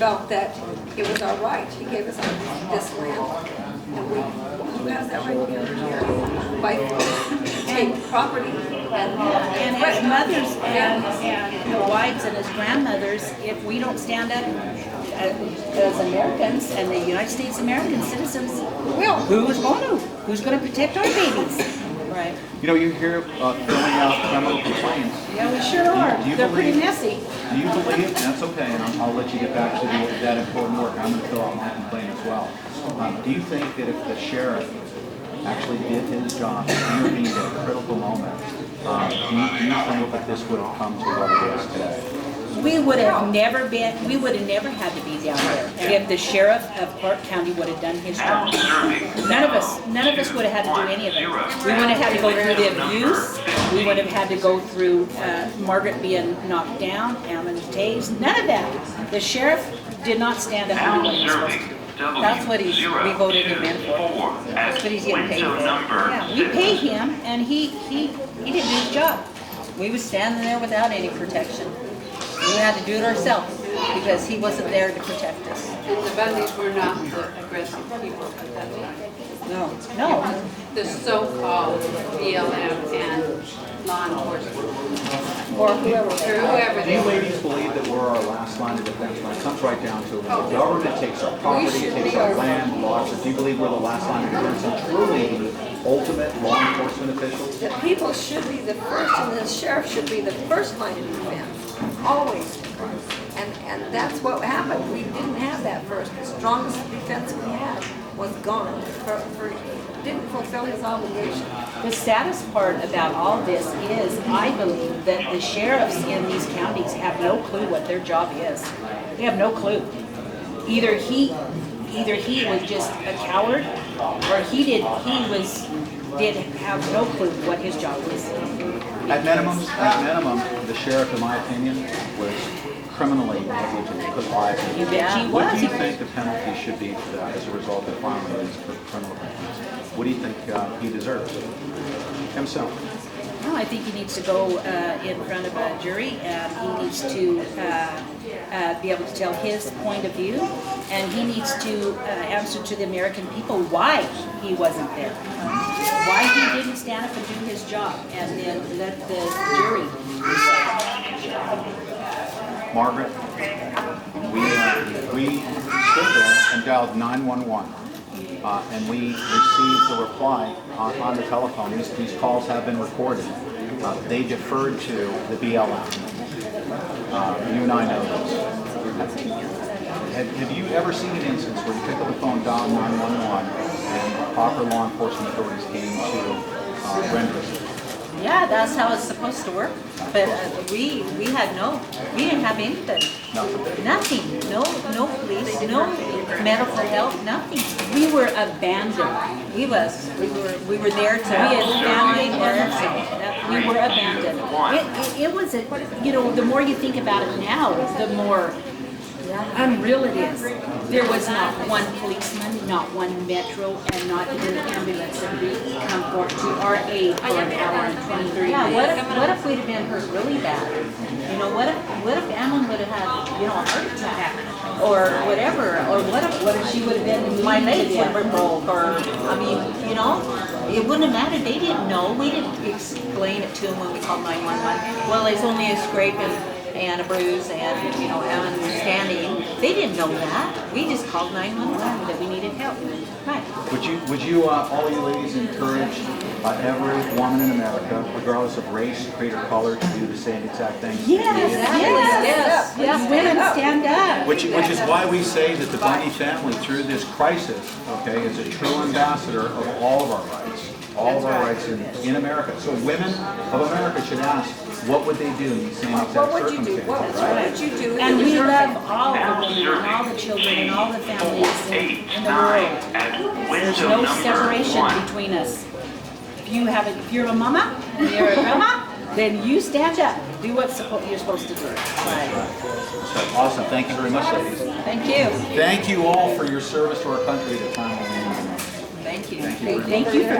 felt that it was our right. He gave us this land, and who has that right to here? By take property And his mothers and the wives and his grandmothers, if we don't stand up as Americans and the United States American citizens, who's going to protect our babies? Right. You know, you're here filling out criminal complaints. Yeah, we sure are. They're pretty messy. Do you believe, and that's okay, and I'll let you get back to that important work. I'm going to fill out my complaint as well. Do you think that if the sheriff actually did his job, intervened at a critical moment, do you think that this would have come to what it is today? We would have never had to be down there if the sheriff of Clark County would have done his job. None of us would have had to do any of it. We wouldn't have had to go through the abuse. We would have had to go through Margaret being knocked down, Ammon tased. None of that. The sheriff did not stand up and do what he was supposed to do. That's what we voted him in for. That's what he's getting paid for. Yeah, we paid him, and he didn't do his job. We was standing there without any protection. We had to do it ourselves because he wasn't there to protect us. And the Bundys were not the aggressive people at that time. No. The so-called BLM and law enforcement. Or whoever. Do you ladies believe that we're our last line of defense when it comes right down to it? When the government takes our property, takes our land, lots of, do you believe we're the last line of defense and truly the ultimate law enforcement officials? The people should be the first, and the sheriff should be the first line of defense. Always. And that's what happened. We didn't have that first. The strongest defense we had was gone. Didn't fulfill his obligation. The saddest part about all this is I believe that the sheriffs in these counties have no clue what their job is. They have no clue. Either he was just a coward, or he did have no clue what his job was. At minimum, the sheriff, in my opinion, was criminally negligent because why? You bet he What was. do you think the penalty should be for that as a result of filing these criminal complaints? What do you think he deserves himself? No, I think he needs to go in front of a jury, and he needs to be able to tell his point of view, and he needs to answer to the American people why he wasn't there, why he didn't stand up and do his job, and then let the jury decide. Margaret, we stood there and dialed 911. And we received a reply on the telephone. These calls have been recorded. They deferred to the BLM. You and I know this. Have you ever seen an instance where you pick up the phone, dial 911, and proper law enforcement authorities came to render assistance? Yeah, that's how it's supposed to work. But we didn't have anything. Nothing. No police, no medical help, nothing. We were abandoned. We were there to be a family and we were abandoned. It was the more you think about it now, the more unreal it is. There was not one policeman, not one metro, and not even an ambulance that would come forward to our aid for an hour and 20, 30 minutes. What if we'd have been hurt really bad? What if Ammon would have had, a heart attack or whatever? Or what if she would have been, my legs would have been broke? Or, it wouldn't have mattered. They didn't know. We didn't explain it to them when we called 911. Well, it's only a scrape and a bruise and, Ammon was standing. They didn't know that. We just called 911 that we needed help. Right. Would you all you ladies encourage every woman in America, regardless of race, creed, or color, to do the same exact thing? Yes. Women stand up. Which is why we say that the Bundy family, through this crisis, is a true ambassador of all of our rights. All of our rights in America. So women of America should ask, what would they do in these same exact circumstances? What would you do? And we love all the women and all the children and all the families in the world. There's no separation between us. If you're a mama, and you're a grandma, then you stand up. Do what you're supposed to do. Right. Awesome. Thank you very much, ladies. Thank you. Thank you all for your service to our country at a time when we need it most. Thank you. Thank you very much. Thank you for